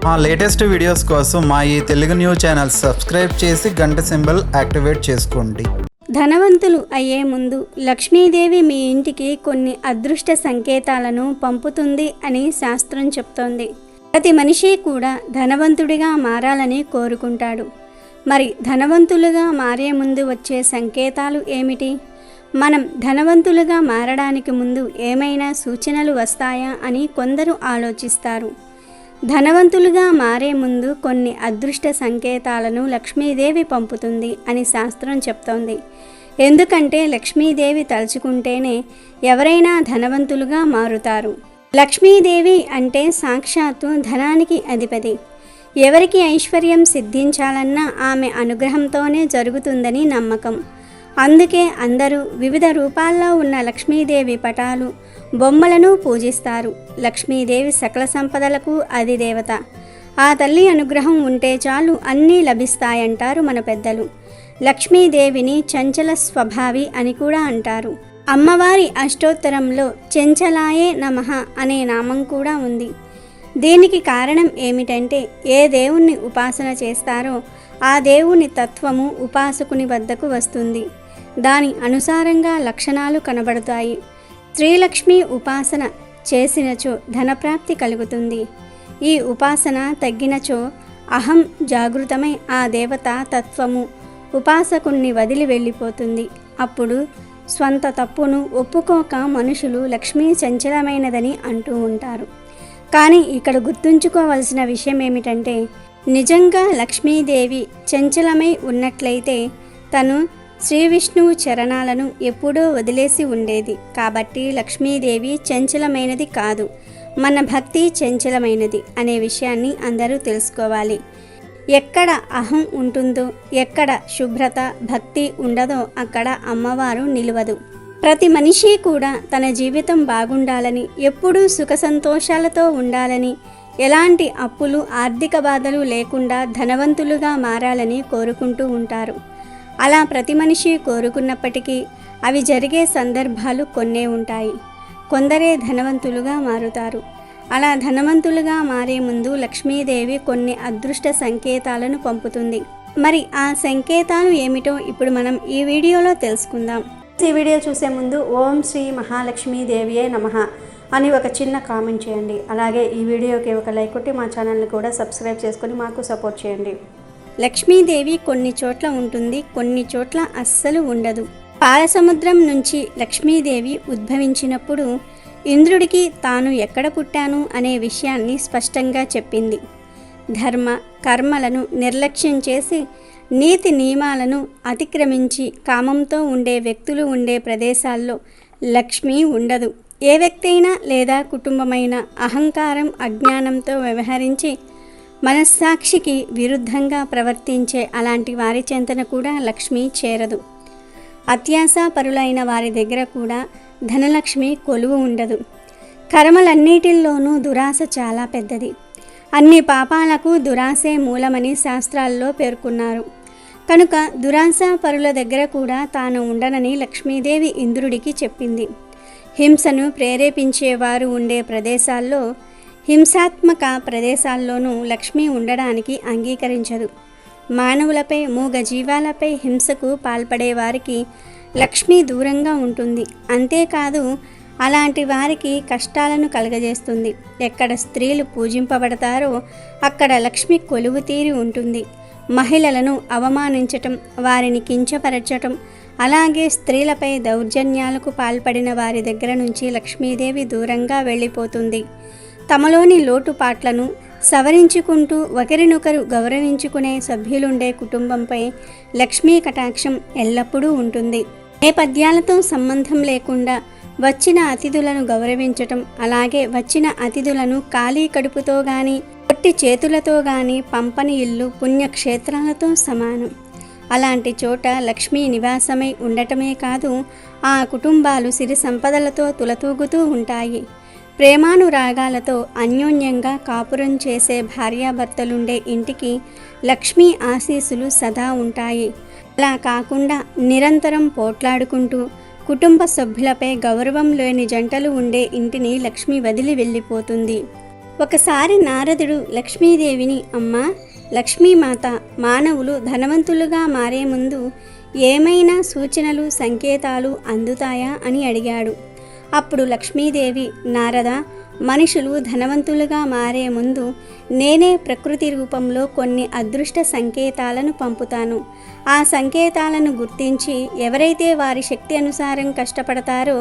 మా latest videos కోసం మా ఈ తెలుగు న్యూస్ ఛానల్ సబ్స్క్రైబ్ చేసి గంట సింబల్ యాక్టివేట్ చేసుకోండి. ధనవంతులు అయ్యే ముందు లక్ష్మీదేవి మీ ఇంటికి కొన్ని అదృష్ట సంకేతాలను పంపుతుంది అని శాస్త్రం చెప్తోంది. ప్రతి మనిషి కూడా ధనవంతుడిగా మారాలని కోరుకుంటాడు. మరి ధనవంతులుగా మారే ముందు వచ్చే సంకేతాలు ఏమిటి? మనం ధనవంతులుగా మారడానికి ముందు ఏమైనా సూచనలు వస్తాయా అని కొందరు ఆలోచిస్తారు. ధనవంతులుగా మారే ముందు కొన్ని అదృష్ట సంకేతాలను లక్ష్మీదేవి పంపుతుంది అని శాస్త్రం చెప్తోంది. ఎందుకంటే లక్ష్మీదేవి తలుచుకుంటేనే ఎవరైనా ధనవంతులుగా మారుతారు. లక్ష్మీదేవి అంటే సాక్షాత్తు ధనానికి అధిపతి. ఎవరికి ఐశ్వర్యం సిద్ధించాలన్నా ఆమె అనుగ్రహంతోనే జరుగుతుందని నమ్మకం. అందుకే అందరూ వివిధ రూపాల్లో ఉన్న లక్ష్మీదేవి పటాలు, బొమ్మలను పూజిస్తారు. లక్ష్మీదేవి సకల సంపదలకు అధిదేవత. ఆ తల్లి అనుగ్రహం ఉంటే చాలు అన్నీ లభిస్తాయంటారు మన పెద్దలు. లక్ష్మీదేవిని చంచల స్వభావి అని కూడా అంటారు. అమ్మవారి అష్టోత్తరంలో చెంచలాయే నమః అనే నామం కూడా ఉంది. దీనికి కారణం ఏమిటంటే ఏ దేవుణ్ణి ఉపాసన చేస్తారో ఆ దేవుని తత్వము ఉపాసకుని వద్దకు వస్తుంది. దాని అనుసారంగా లక్షణాలు కనబడతాయి. శ్రీలక్ష్మి ఉపాసన చేసినచో ధనప్రాప్తి కలుగుతుంది. ఈ ఉపాసన తగ్గినచో అహం జాగృతమై ఆ దేవత తత్వము ఉపాసకుణ్ణి వదిలి వెళ్ళిపోతుంది. అప్పుడు స్వంత తప్పును ఒప్పుకోక మనుషులు లక్ష్మీ చంచలమైనదని అంటూ ఉంటారు. కానీ ఇక్కడ గుర్తుంచుకోవాల్సిన విషయం ఏమిటంటే నిజంగా లక్ష్మీదేవి చంచలమై ఉన్నట్లయితే తను శ్రీ విష్ణువు చరణాలను ఎప్పుడో వదిలేసి ఉండేది. కాబట్టి లక్ష్మీదేవి చంచలమైనది కాదు, మన భక్తి చంచలమైనది అనే విషయాన్ని అందరూ తెలుసుకోవాలి. ఎక్కడ అహం ఉంటుందో, ఎక్కడ శుభ్రత భక్తి ఉండదో అక్కడ అమ్మవారు నిలవదు. ప్రతి మనిషి కూడా తన జీవితం బాగుండాలని, ఎప్పుడూ సుఖ సంతోషాలతో ఉండాలని, ఎలాంటి అప్పులు ఆర్థిక బాధలు లేకుండా ధనవంతులుగా మారాలని కోరుకుంటూ ఉంటారు. అలా ప్రతి మనిషి కోరుకున్నప్పటికీ అవి జరిగే సందర్భాలు కొన్నే ఉంటాయి. కొందరే ధనవంతులుగా మారుతారు. అలా ధనవంతులుగా మారే ముందు లక్ష్మీదేవి కొన్ని అదృష్ట సంకేతాలను పంపుతుంది. మరి ఆ సంకేతాలు ఏమిటో ఇప్పుడు మనం ఈ వీడియోలో తెలుసుకుందాం. ఈ వీడియో చూసే ముందు ఓం శ్రీ మహాలక్ష్మీదేవియే నమః అని ఒక చిన్న కామెంట్ చేయండి. అలాగే ఈ వీడియోకి ఒక లైక్ కొట్టి మా ఛానల్ని కూడా సబ్స్క్రైబ్ చేసుకొని మాకు సపోర్ట్ చేయండి. లక్ష్మీదేవి కొన్ని చోట్ల ఉంటుంది, కొన్ని చోట్ల అస్సలు ఉండదు. పాలసముద్రం నుంచి లక్ష్మీదేవి ఉద్భవించినప్పుడు ఇంద్రుడికి తాను ఎక్కడ పుట్టాను అనే విషయాన్ని స్పష్టంగా చెప్పింది. ధర్మ కర్మలను నిర్లక్ష్యం చేసి నీతి నియమాలను అతిక్రమించి కామంతో ఉండే వ్యక్తులు ఉండే ప్రదేశాల్లో లక్ష్మి ఉండదు. ఏ వ్యక్తి అయినా లేదా కుటుంబమైనా అహంకారం అజ్ఞానంతో వ్యవహరించి మనస్సాక్షికి విరుద్ధంగా ప్రవర్తించే అలాంటి వారి చెంతన కూడా లక్ష్మి చేరదు. అత్యాశాపరులైన వారి దగ్గర కూడా ధనలక్ష్మి కొలువు ఉండదు. కర్మలన్నిటిల్లోనూ దురాశ చాలా పెద్దది. అన్ని పాపాలకు దురాశే మూలమని శాస్త్రాల్లో పేర్కొన్నారు. కనుక దురాశాపరుల దగ్గర కూడా తాను ఉండనని లక్ష్మీదేవి ఇంద్రుడికి చెప్పింది. హింసను ప్రేరేపించేవారు ఉండే ప్రదేశాల్లో, హింసాత్మక ప్రదేశాల్లోనూ లక్ష్మి ఉండడానికి అంగీకరించదు. మానవులపై మూగ జీవాలపై హింసకు పాల్పడే వారికి లక్ష్మి దూరంగా ఉంటుంది. అంతేకాదు అలాంటి వారికి కష్టాలను కలగజేస్తుంది. ఎక్కడ స్త్రీలు పూజింపబడతారో అక్కడ లక్ష్మి కొలువు తీరి ఉంటుంది. మహిళలను అవమానించటం, వారిని కించపరచటం, అలాగే స్త్రీలపై దౌర్జన్యాలకు పాల్పడిన వారి దగ్గర నుంచి లక్ష్మీదేవి దూరంగా వెళ్ళిపోతుంది. తమలోని లోటుపాట్లను సవరించుకుంటూ ఒకరినొకరు గౌరవించుకునే సభ్యులుండే కుటుంబంపై లక్ష్మీ కటాక్షం ఎల్లప్పుడూ ఉంటుంది. ఏ పద్యాలతో సంబంధం లేకుండా వచ్చిన అతిథులను గౌరవించటం, అలాగే వచ్చిన అతిథులను ఖాళీ కడుపుతో గాని పొట్టి చేతులతో గాని పంపని ఇల్లు పుణ్యక్షేత్రాలతో సమానం. అలాంటి చోట లక్ష్మీ నివాసమై ఉండటమే కాదు, ఆ కుటుంబాలు సిరి సంపదలతో తులతూగుతూ ఉంటాయి. ప్రేమానురాగాలతో అన్యోన్యంగా కాపురం చేసే భార్యాభర్తలుండే ఇంటికి లక్ష్మీ ఆశీస్సులు సదా ఉంటాయి. అలా కాకుండా నిరంతరం పోట్లాడుకుంటూ కుటుంబ సభ్యులపై గౌరవం లేని జంటలు ఉండే ఇంటిని లక్ష్మి వదిలి వెళ్ళిపోతుంది. ఒకసారి నారదుడు లక్ష్మీదేవిని, అమ్మా లక్ష్మీమాత, మానవులు ధనవంతులుగా మారే ముందు ఏమైనా సూచనలు సంకేతాలు అందుతాయా అని అడిగాడు. అప్పుడు లక్ష్మీదేవి, నారద, మనుషులు ధనవంతులుగా మారే ముందు నేనే ప్రకృతి రూపంలో కొన్ని అదృష్ట సంకేతాలను పంపుతాను. ఆ సంకేతాలను గుర్తించి ఎవరైతే వారి శక్తి అనుసారం కష్టపడతారో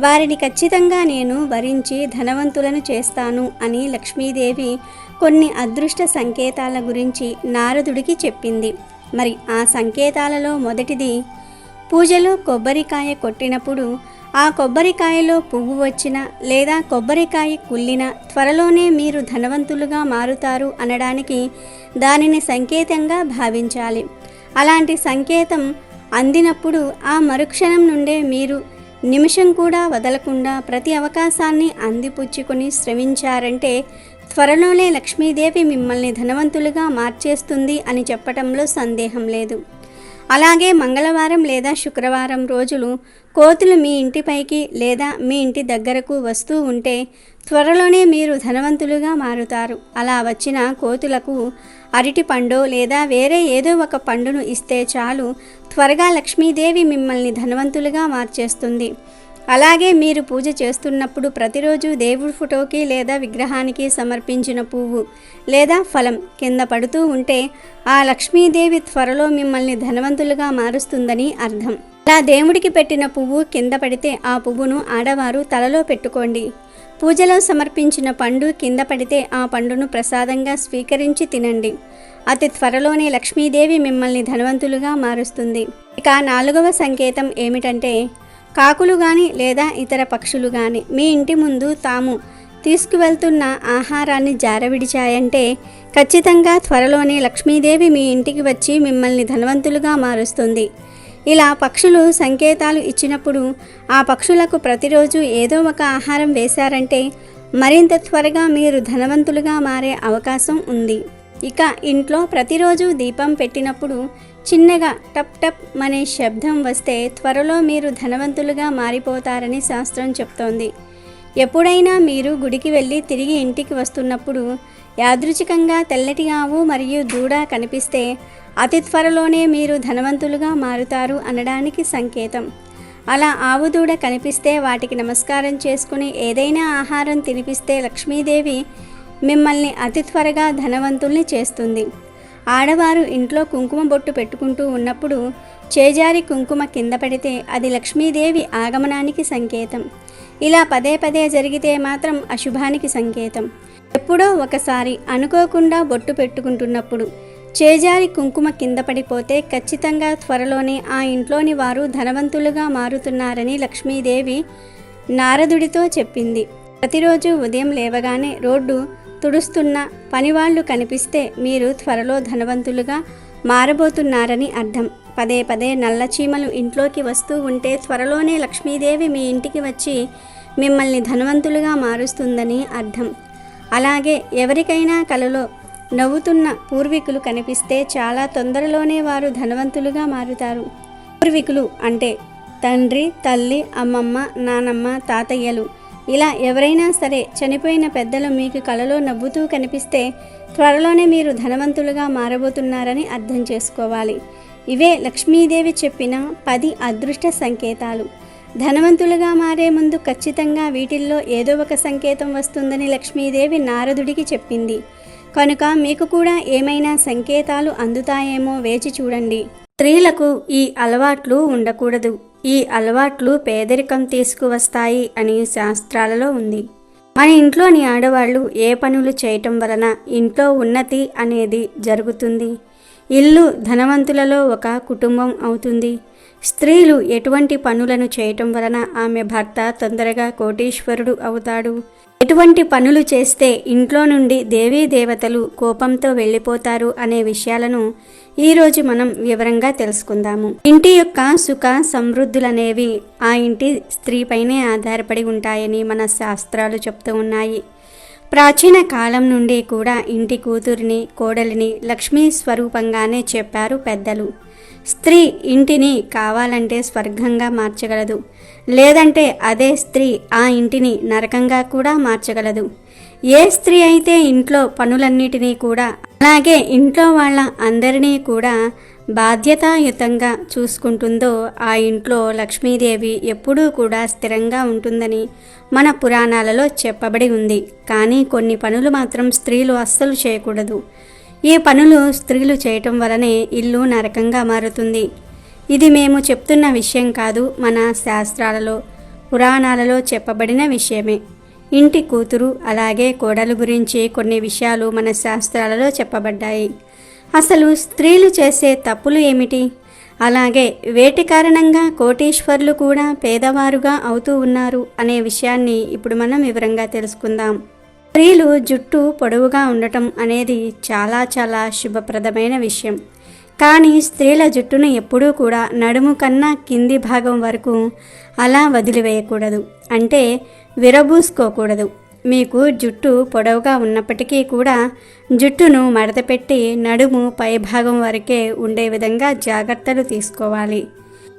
వారిని ఖచ్చితంగా నేను వరించి ధనవంతులను చేస్తాను అని లక్ష్మీదేవి కొన్ని అదృష్ట సంకేతాల గురించి నారదుడికి చెప్పింది. మరి ఆ సంకేతాలలో మొదటిది, పూజలో కొబ్బరికాయ కొట్టినప్పుడు ఆ కొబ్బరికాయలో పువ్వు వచ్చినా లేదా కొబ్బరికాయ కుళ్ళినా త్వరలోనే మీరు ధనవంతులుగా మారుతారు అనడానికి దానిని సంకేతంగా భావించాలి. అలాంటి సంకేతం అందినప్పుడు ఆ మరుక్షణం నుండే మీరు నిమిషం కూడా వదలకుండా ప్రతి అవకాశాన్ని అందిపుచ్చుకొని శ్రమించారంటే త్వరలోనే లక్ష్మీదేవి మిమ్మల్ని ధనవంతులుగా మార్చేస్తుంది అని చెప్పటంలో సందేహం లేదు. అలాగే మంగళవారం లేదా శుక్రవారం రోజులు కోతులు మీ ఇంటిపైకి లేదా మీ ఇంటి దగ్గరకు వస్తూ ఉంటే త్వరలోనే మీరు ధనవంతులుగా మారుతారు. అలా వచ్చిన కోతులకు అరటి పండు లేదా వేరే ఏదో ఒక పండును ఇస్తే చాలు, త్వరగా లక్ష్మీదేవి మిమ్మల్ని ధనవంతులుగా మార్చేస్తుంది. అలాగే మీరు పూజ చేస్తున్నప్పుడు ప్రతిరోజు దేవుడి ఫోటోకి లేదా విగ్రహానికి సమర్పించిన పువ్వు లేదా ఫలం కింద పడుతూ ఉంటే ఆ లక్ష్మీదేవి త్వరలో మిమ్మల్ని ధనవంతులుగా మారుస్తుందని అర్థం. అలా దేవుడికి పెట్టిన పువ్వు కింద పడితే ఆ పువ్వును ఆడవారు తలలో పెట్టుకోండి. పూజలో సమర్పించిన పండు కింద పడితే ఆ పండును ప్రసాదంగా స్వీకరించి తినండి. అతి త్వరలోనే లక్ష్మీదేవి మిమ్మల్ని ధనవంతులుగా మారుస్తుంది. ఇక 4వ సంకేతం ఏమిటంటే, కాకులు కానీ లేదా ఇతర పక్షులు కానీ మీ ఇంటి ముందు తాము తీసుకువెళ్తున్న ఆహారాన్ని జారవిడిచాయంటే ఖచ్చితంగా త్వరలోనే లక్ష్మీదేవి మీ ఇంటికి వచ్చి మిమ్మల్ని ధనవంతులుగా మారుస్తుంది. ఇలా పక్షులు సంకేతాలు ఇచ్చినప్పుడు ఆ పక్షులకు ప్రతిరోజు ఏదో ఒక ఆహారం వేశారంటే మరింత త్వరగా మీరు ధనవంతులుగా మారే అవకాశం ఉంది. ఇక ఇంట్లో ప్రతిరోజు దీపం పెట్టినప్పుడు చిన్నగా టప్ టప్ అనే శబ్దం వస్తే త్వరలో మీరు ధనవంతులుగా మారిపోతారని శాస్త్రం చెప్తోంది. ఎప్పుడైనా మీరు గుడికి వెళ్ళి తిరిగి ఇంటికి వస్తున్నప్పుడు యాదృచ్ఛికంగా తెల్లటి ఆవు మరియు దూడ కనిపిస్తే అతి త్వరలోనే మీరు ధనవంతులుగా మారుతారు అనడానికి సంకేతం. అలా ఆవు దూడ కనిపిస్తే వాటికి నమస్కారం చేసుకుని ఏదైనా ఆహారం తినిపిస్తే లక్ష్మీదేవి మిమ్మల్ని అతి త్వరగా ధనవంతుల్ని చేస్తుంది. ఆడవారు ఇంట్లో కుంకుమ బొట్టు పెట్టుకుంటూ ఉన్నప్పుడు చేజారి కుంకుమ కింద పడితే అది లక్ష్మీదేవి ఆగమనానికి సంకేతం. ఇలా పదే పదే జరిగితే మాత్రం అశుభానికి సంకేతం. ఎప్పుడో ఒకసారి అనుకోకుండా బొట్టు పెట్టుకుంటున్నప్పుడు చేజారి కుంకుమ కింద పడిపోతే ఖచ్చితంగా త్వరలోనే ఆ ఇంట్లోని వారు ధనవంతులుగా మారుతున్నారని లక్ష్మీదేవి నారదుడితో చెప్పింది. ప్రతిరోజు ఉదయం లేవగానే రోడ్డు తుడుస్తున్న పనివాళ్లు కనిపిస్తే మీరు త్వరలో ధనవంతులుగా మారబోతున్నారని అర్థం. పదే పదే నల్ల చీమలు ఇంట్లోకి వస్తూ ఉంటే త్వరలోనే లక్ష్మీదేవి మీ ఇంటికి వచ్చి మిమ్మల్ని ధనవంతులుగా మారుస్తుందని అర్థం. అలాగే ఎవరికైనా కలలో నవ్వుతున్న పూర్వీకులు కనిపిస్తే చాలా తొందరలోనే వారు ధనవంతులుగా మారుతారు. పూర్వీకులు అంటే తండ్రి, తల్లి, అమ్మమ్మ, నానమ్మ, తాతయ్యలు, ఇలా ఎవరైనా సరే చనిపోయిన పెద్దలు మీకు కలలో నవ్వుతూ కనిపిస్తే త్వరలోనే మీరు ధనవంతులుగా మారబోతున్నారని అర్థం చేసుకోవాలి. ఇవే లక్ష్మీదేవి చెప్పిన 10 అదృష్ట సంకేతాలు. ధనవంతులుగా మారే ముందు ఖచ్చితంగా వీటిల్లో ఏదో ఒక సంకేతం వస్తుందని లక్ష్మీదేవి నారదుడికి చెప్పింది. కనుక మీకు కూడా ఏమైనా సంకేతాలు అందుతాయేమో వేచి చూడండి. స్త్రీలకు ఈ అలవాట్లు ఉండకూడదు. ఈ అలవాట్లు పేదరికం తీసుకువస్తాయి అని శాస్త్రాలలో ఉంది. మన ఇంట్లోని ఆడవాళ్ళు ఏ పనులు చేయటం వలన ఇంట్లో ఉన్నతి అనేది జరుగుతుంది. ఇల్లు ధనవంతులలో ఒక కుటుంబం అవుతుంది. స్త్రీలు ఎటువంటి పనులను చేయటం వలన ఆమె భర్త తొందరగా కోటీశ్వరుడు అవుతాడు. ఎటువంటి పనులు చేస్తే ఇంట్లో నుండి దేవీ దేవతలు కోపంతో వెళ్ళిపోతారు అనే విషయాలను ఈరోజు మనం వివరంగా తెలుసుకుందాము. ఇంటి యొక్క సుఖ సమృద్ధులనేవి ఆ ఇంటి స్త్రీపైనే ఆధారపడి ఉంటాయని మన శాస్త్రాలు చెప్తూ ఉన్నాయి. ప్రాచీన కాలం నుండి కూడా ఇంటి కూతురిని, కోడలిని లక్ష్మీ స్వరూపంగానే చెప్పారు పెద్దలు. స్త్రీ ఇంటిని కావాలంటే స్వర్గంగా మార్చగలదు, లేదంటే అదే స్త్రీ ఆ ఇంటిని నరకంగా కూడా మార్చగలదు. ఏ స్త్రీ అయితే ఇంట్లో పనులన్నిటినీ కూడా అలాగే ఇంట్లో వాళ్ళ అందరినీ కూడా బాధ్యతాయుతంగా చూసుకుంటుందో ఆ ఇంట్లో లక్ష్మీదేవి ఎప్పుడూ కూడా స్థిరంగా ఉంటుందని మన పురాణాలలో చెప్పబడి ఉంది. కానీ కొన్ని పనులు మాత్రం స్త్రీలు అస్సలు చేయకూడదు. ఈ పనులు స్త్రీలు చేయటం వలనే ఇల్లు నరకంగా మారుతుంది. ఇది మేము చెప్తున్న విషయం కాదు, మన శాస్త్రాలలో పురాణాలలో చెప్పబడిన విషయమే. ఇంటి కూతురు అలాగే కోడలు గురించి కొన్ని విషయాలు మన శాస్త్రాలలో చెప్పబడ్డాయి. అసలు స్త్రీలు చేసే తప్పులు ఏమిటి? అలాగే వేటి కారణంగా కోటీశ్వర్లు కూడా పేదవారుగా అవుతూ ఉన్నారు అనే విషయాన్ని ఇప్పుడు మనం వివరంగా తెలుసుకుందాం. స్త్రీలు జుట్టు పొడవుగా ఉండటం అనేది చాలా చాలా శుభప్రదమైన విషయం. కానీ స్త్రీల జుట్టును ఎప్పుడూ కూడా నడుము కన్నా కింది భాగం వరకు అలా వదిలివేయకూడదు, అంటే విరబూసుకోకూడదు. మీకు జుట్టు పొడవుగా ఉన్నప్పటికీ కూడా జుట్టును మడతపెట్టి నడుము పై భాగం వరకే ఉండే విధంగా జాగ్రత్తలు తీసుకోవాలి.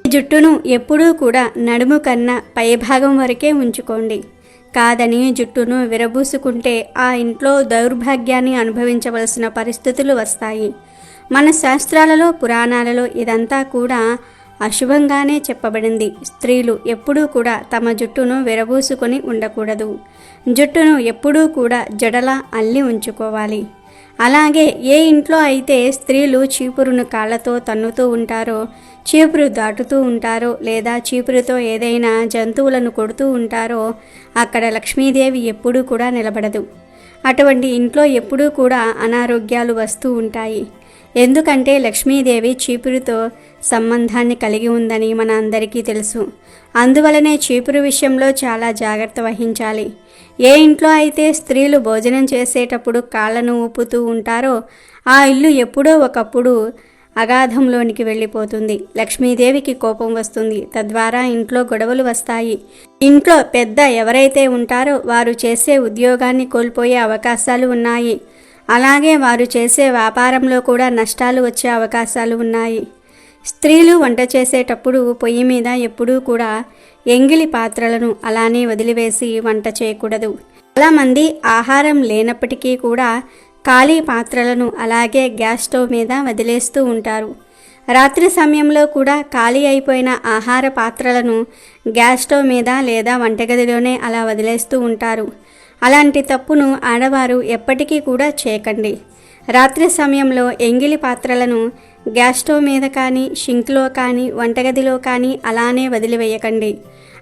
జుట్టును ఎప్పుడూ కూడా నడుము కన్నా పై భాగం వరకే ఉంచుకోండి. కాదని జుట్టును విరబూసుకుంటే ఆ ఇంట్లో దౌర్భాగ్యాన్ని అనుభవించవలసిన పరిస్థితులు వస్తాయి. మన శాస్త్రాలలో పురాణాలలో ఇదంతా కూడా అశుభంగానే చెప్పబడింది. స్త్రీలు ఎప్పుడూ కూడా తమ జుట్టును విరబూసుకొని ఉండకూడదు. జుట్టును ఎప్పుడూ కూడా జడలా అల్లి ఉంచుకోవాలి. అలాగే ఏ ఇంట్లో అయితే స్త్రీలు చీపురును కాళ్ళతో తన్నుతూ ఉంటారో, చీపురు దాటుతూ ఉంటారో లేదా చీపురుతో ఏదైనా జంతువులను కొడుతూ ఉంటారో అక్కడ లక్ష్మీదేవి ఎప్పుడూ కూడా నిలబడదు. అటువంటి ఇంట్లో ఎప్పుడూ కూడా అనారోగ్యాలు వస్తూ ఉంటాయి. ఎందుకంటే లక్ష్మీదేవి చీపురుతో సంబంధాన్ని కలిగి ఉందని మన అందరికీ తెలుసు. అందువలనే చీపురు విషయంలో చాలా జాగ్రత్త వహించాలి. ఏ ఇంట్లో అయితే స్త్రీలు భోజనం చేసేటప్పుడు కాళ్ళను ఊపుతూ ఉంటారో ఆ ఇల్లు ఎప్పుడో ఒకప్పుడు అగాధంలోనికి వెళ్ళిపోతుంది. లక్ష్మీదేవికి కోపం వస్తుంది. తద్వారా ఇంట్లో గొడవలు వస్తాయి. ఇంట్లో పెద్ద ఎవరైతే ఉంటారో వారు చేసే ఉద్యోగాన్ని కోల్పోయే అవకాశాలు ఉన్నాయి. అలాగే వారు చేసే వ్యాపారంలో కూడా నష్టాలు వచ్చే అవకాశాలు ఉన్నాయి. స్త్రీలు వంట చేసేటప్పుడు పొయ్యి మీద ఎప్పుడూ కూడా ఎంగిలి పాత్రలను అలానే వదిలివేసి వంట చేయకూడదు. చాలామంది ఆహారం లేనప్పటికీ కూడా ఖాళీ పాత్రలను అలాగే గ్యాస్ స్టవ్ మీద వదిలేస్తూ ఉంటారు. రాత్రి సమయంలో కూడా ఖాళీ అయిపోయిన ఆహార పాత్రలను గ్యాస్ స్టవ్ మీద లేదా వంటగదిలోనే అలా వదిలేస్తూ ఉంటారు. అలాంటి తప్పును ఆడవారు ఎప్పటికీ కూడా చేయకండి. రాత్రి సమయంలో ఎంగిలి పాత్రలను గ్యాస్ స్టవ్ మీద కానీ, షింక్లో కానీ, వంటగదిలో కానీ అలానే వదిలివేయకండి.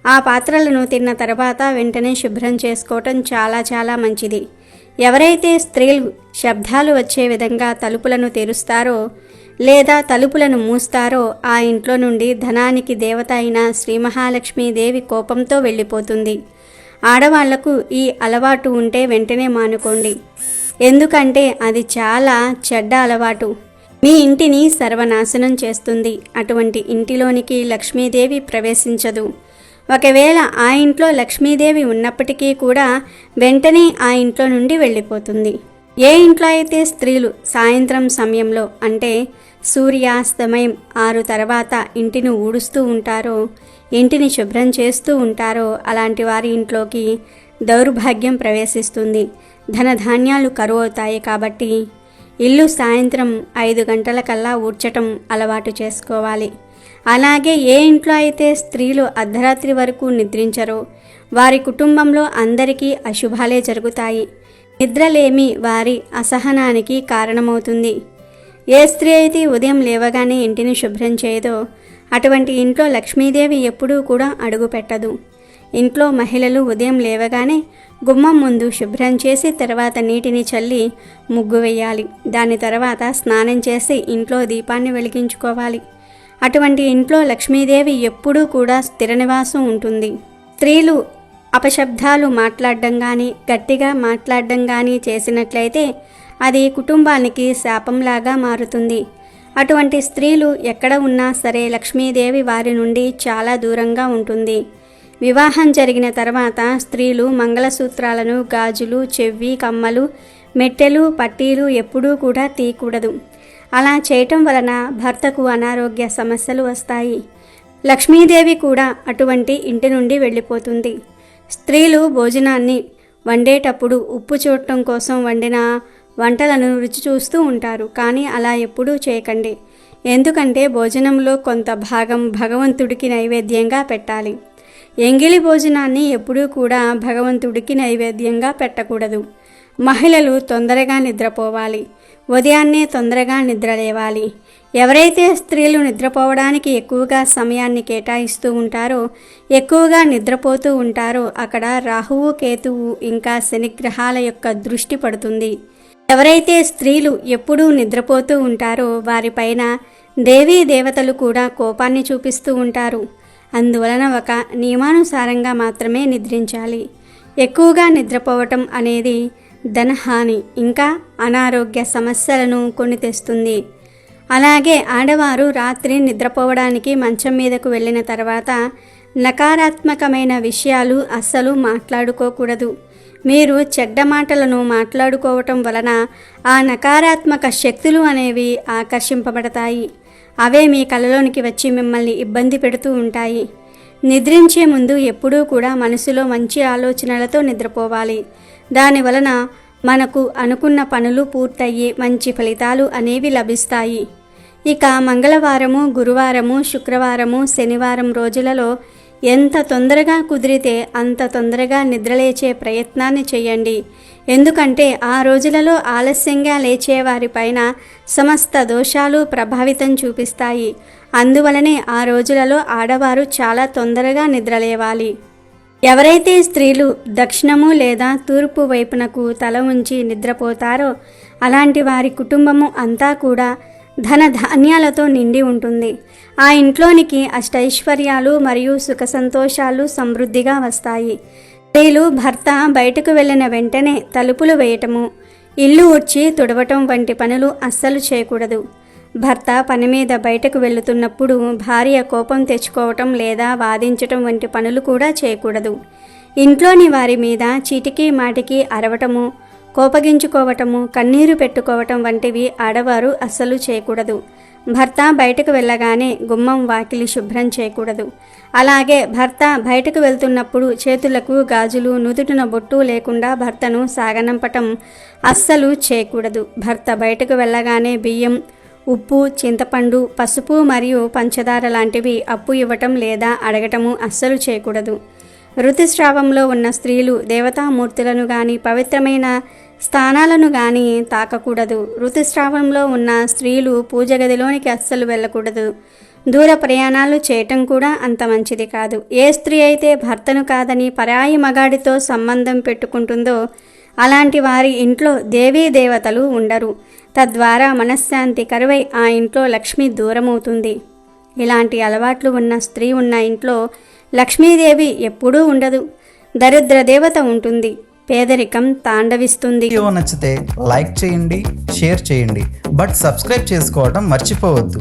ఆ పాత్రలను తిన్న తర్వాత వెంటనే శుభ్రం చేసుకోవటం చాలా చాలా మంచిది. ఎవరైతే స్త్రీలు శబ్దాలు వచ్చే విధంగా తలుపులను తెరుస్తారో లేదా తలుపులను మూస్తారో ఆ ఇంట్లో నుండి ధనానికి దేవత అయిన శ్రీ మహాలక్ష్మీదేవి కోపంతో వెళ్ళిపోతుంది. ఆడవాళ్లకు ఈ అలవాటు ఉంటే వెంటనే మానుకోండి. ఎందుకంటే అది చాలా చెడ్డ అలవాటు. మీ ఇంటిని సర్వనాశనం చేస్తుంది. అటువంటి ఇంటిలోనికి లక్ష్మీదేవి ప్రవేశించదు. ఒకవేళ ఆ ఇంట్లో లక్ష్మీదేవి ఉన్నప్పటికీ కూడా వెంటనే ఆ ఇంట్లో నుండి వెళ్ళిపోతుంది. ఏ ఇంట్లో అయితే స్త్రీలు సాయంత్రం సమయంలో అంటే సూర్యాస్తమయం 6 తర్వాత ఇంటిని ఊడుస్తూ ఉంటారో, ఇంటిని శుభ్రం చేస్తూ ఉంటారో అలాంటి వారి ఇంట్లోకి దౌర్భాగ్యం ప్రవేశిస్తుంది. ధనధాన్యాలు కరువు అవుతాయి. కాబట్టి ఇల్లు సాయంత్రం 5 గంటలకల్లా ఊడ్చటం అలవాటు చేసుకోవాలి. అలాగే ఏ ఇంట్లో అయితే స్త్రీలు అర్ధరాత్రి వరకు నిద్రించరో వారి కుటుంబంలో అందరికీ అశుభాలే జరుగుతాయి. నిద్రలేమి వారి అసహనానికి కారణమవుతుంది. ఏ స్త్రీ అయితే ఉదయం లేవగానే ఇంటిని శుభ్రం చేయదో అటువంటి ఇంట్లో లక్ష్మీదేవి ఎప్పుడూ కూడా అడుగు పెట్టదు. ఇంట్లో మహిళలు ఉదయం లేవగానే గుమ్మం ముందు శుభ్రం చేసి తర్వాత నీటిని చల్లి ముగ్గు వేయాలి. దాని తర్వాత స్నానం చేసి ఇంట్లో దీపాన్ని వెలిగించుకోవాలి. అటువంటి ఇంట్లో లక్ష్మీదేవి ఎప్పుడూ కూడా స్థిర నివాసం ఉంటుంది. స్త్రీలు అపశబ్దాలు మాట్లాడడం కానీ గట్టిగా మాట్లాడడం కానీ చేసినట్లయితే అది కుటుంబానికి శాపంలాగా మారుతుంది. అటువంటి స్త్రీలు ఎక్కడ ఉన్నా సరే లక్ష్మీదేవి వారి నుండి చాలా దూరంగా ఉంటుంది. వివాహం జరిగిన తర్వాత స్త్రీలు మంగళసూత్రాలను, గాజులు, చెవి, కమ్మలు, మెట్టెలు, పట్టీలు ఎప్పుడూ కూడా తీయకూడదు. అలా చేయటం వలన భర్తకు అనారోగ్య సమస్యలు వస్తాయి. లక్ష్మీదేవి కూడా అటువంటి ఇంటి నుండి వెళ్ళిపోతుంది. స్త్రీలు భోజనాన్ని వండేటప్పుడు ఉప్పు చూడటం కోసం వండిన వంటలను రుచి చూస్తూ ఉంటారు. కానీ అలా ఎప్పుడూ చేయకండి. ఎందుకంటే భోజనంలో కొంత భాగం భగవంతుడికి నైవేద్యంగా పెట్టాలి. ఎంగిలి భోజనాన్ని ఎప్పుడూ కూడా భగవంతుడికి నైవేద్యంగా పెట్టకూడదు. మహిళలు తొందరగా నిద్రపోవాలి. ఉదయాన్నే తొందరగా నిద్రలేవాలి. ఎవరైతే స్త్రీలు నిద్రపోవడానికి ఎక్కువగా సమయాన్ని కేటాయిస్తూ ఉంటారో, ఎక్కువగా నిద్రపోతూ ఉంటారో అక్కడ రాహువు, కేతువు ఇంకా శనిగ్రహాల యొక్క దృష్టి పడుతుంది. ఎవరైతే స్త్రీలు ఎప్పుడూ నిద్రపోతూ ఉంటారో వారిపైన దేవీ దేవతలు కూడా కోపాన్ని చూపిస్తూ ఉంటారు. అందువలన ఒక నియమానుసారంగా మాత్రమే నిద్రించాలి. ఎక్కువగా నిద్రపోవటం అనేది ధనహాని ఇంకా అనారోగ్య సమస్యలను కొని తెస్తుంది. అలాగే ఆడవారు రాత్రి నిద్రపోవడానికి మంచం మీదకు వెళ్ళిన తర్వాత నకారాత్మకమైన విషయాలు అస్సలు మాట్లాడుకోకూడదు. మీరు చెడ్డ మాటలను మాట్లాడుకోవటం వలన ఆ నకారాత్మక శక్తులు అనేవి ఆకర్షింపబడతాయి. అవే మీ కలలోనికి వచ్చి మిమ్మల్ని ఇబ్బంది పెడుతూ ఉంటాయి. నిద్రించే ముందు ఎప్పుడూ కూడా మనసులో మంచి ఆలోచనలతో నిద్రపోవాలి. దానివలన మనకు అనుకున్న పనులు పూర్తయ్యి మంచి ఫలితాలు అనేవి లభిస్తాయి. ఇక మంగళవారము, గురువారము, శుక్రవారము, శనివారం రోజులలో ఎంత తొందరగా కుదిరితే అంత తొందరగా నిద్రలేచే ప్రయత్నాన్ని చేయండి. ఎందుకంటే ఆ రోజులలో ఆలస్యంగా లేచే వారిపైన సమస్త దోషాలు ప్రభావితం చూపిస్తాయి. అందువలనే ఆ రోజులలో ఆడవారు చాలా తొందరగా నిద్రలేవాలి. ఎవరైతే స్త్రీలు దక్షిణము లేదా తూర్పు వైపునకు తల ఉంచి నిద్రపోతారో అలాంటి వారి కుటుంబము అంతా కూడా ధన ధాన్యాలతో నిండి ఉంటుంది. ఆ ఇంట్లోనికి అష్టైశ్వర్యాలు మరియు సుఖ సంతోషాలు సమృద్ధిగా వస్తాయి. స్త్రీలు భర్త బయటకు వెళ్ళిన వెంటనే తలుపులు వేయటము, ఇల్లు ఊడ్చి తుడవటం వంటి పనులు అస్సలు చేయకూడదు. భర్త పని మీద బయటకు వెళుతున్నప్పుడు భార్య కోపం తెచ్చుకోవటం లేదా వాదించటం వంటి పనులు కూడా చేయకూడదు. ఇంట్లోని వారి మీద చీటికి మాటికి అరవటము, కోపగించుకోవటము, కన్నీరు పెట్టుకోవటం వంటివి ఆడవారు అస్సలు చేయకూడదు. భర్త బయటకు వెళ్ళగానే గుమ్మం, వాకిలి శుభ్రం చేయకూడదు. అలాగే భర్త బయటకు వెళ్తున్నప్పుడు చేతులకు గాజులు, నుదుటిన బొట్టు లేకుండా భర్తను సాగనంపటం అస్సలు చేయకూడదు. భర్త బయటకు వెళ్ళగానే బియ్యం, ఉప్పు, చింతపండు, పసుపు మరియు పంచదార లాంటివి అప్పు ఇవ్వటం లేదా అడగటము అస్సలు చేయకూడదు. ఋతుస్రావంలో ఉన్న స్త్రీలు దేవతామూర్తులను కానీ పవిత్రమైన స్థానాలను కానీ తాకకూడదు. ఋతుస్రావంలో ఉన్న స్త్రీలు పూజ గదిలోనికి అస్సలు వెళ్ళకూడదు. దూర ప్రయాణాలు చేయటం కూడా అంత మంచిది కాదు. ఏ స్త్రీ అయితే భర్తను కాదని పరాయి మగాడితో సంబంధం పెట్టుకుంటుందో అలాంటి వారి ఇంట్లో దేవీ దేవతలు ఉండరు. తద్వారా మనశ్శాంతి కరువై ఆ ఇంట్లో లక్ష్మి దూరమవుతుంది. ఇలాంటి అలవాట్లు ఉన్న స్త్రీ ఉన్న ఇంట్లో లక్ష్మీదేవి ఎప్పుడూ ఉండదు. దరిద్ర దేవత ఉంటుంది. పేదరికం తాండవిస్తుంది. వీడియో నచ్చితే లైక్ చేయండి, షేర్ చేయండి, బట్ సబ్స్క్రైబ్ చేసుకోవడం మర్చిపోవద్దు.